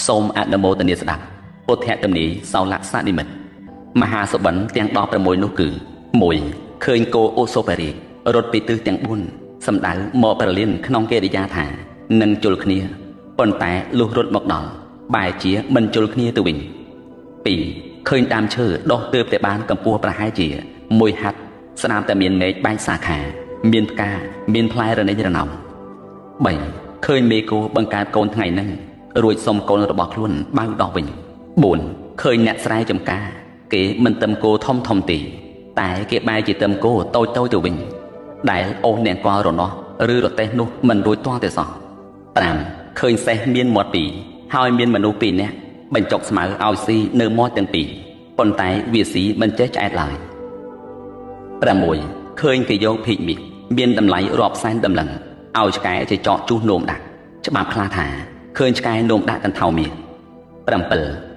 សូមអនុមោទនាស្ដាប់ពុទ្ធទំនីសោលក្ខនិមិត្តមហាសុបិនទាំង16នោះគឺ 1. ឃើញគោអូសូប៉េរីរត់ពីទិសទាំង4សម្ដៅមកប្រលានក្នុងកិរិយាថានឹងជុលគ្នាប៉ុន្តែលុះរត់មកដល់បែរជាមិនជុលគ្នាទៅវិញ 2. ឃើញដើមឈើដុះទើបតែបានកម្ពស់ប្រហែលជា1ហត្ថស្នាមតែមានមែកបែកសាខាមានផ្កាមានផ្លែរនេចរណោ 3. ឃើញមេគោបង្កើតកូនថ្ងៃហ្នឹងរួចសុំកូនរបស់ខ្លួនបៅដោះវិញ 4. ឃើញអ្នកស្រែចម្ការគេមិនទឹមគោធំធំទេតែគេបែរជាទឹមគោតូចតូចទៅវិញដែលអូសអ្នកកលរនាស់ឬរទេះនោះមិនរួចទាល់តែសោះ 5. ឃើញសេះមានមាត់ពីរហើយមានមនុស្សពីរនាក់បញ្ចុកស្មៅឲ្យស៊ីនៅមាត់ទាំងពីរប៉ុន្តែវាស៊ីមិនចេះឆ្អែតឡើយ 6. ឃើញគេយកភីកមាសមានតម្លៃរាប់សែនតម្លឹងឲ្យឆ្កែទៅចោកជួសនោមដាក់ច្បាប់ខ្លះថាឃើញឆ្កែនោមដាក់កន្ធៅមាស 7.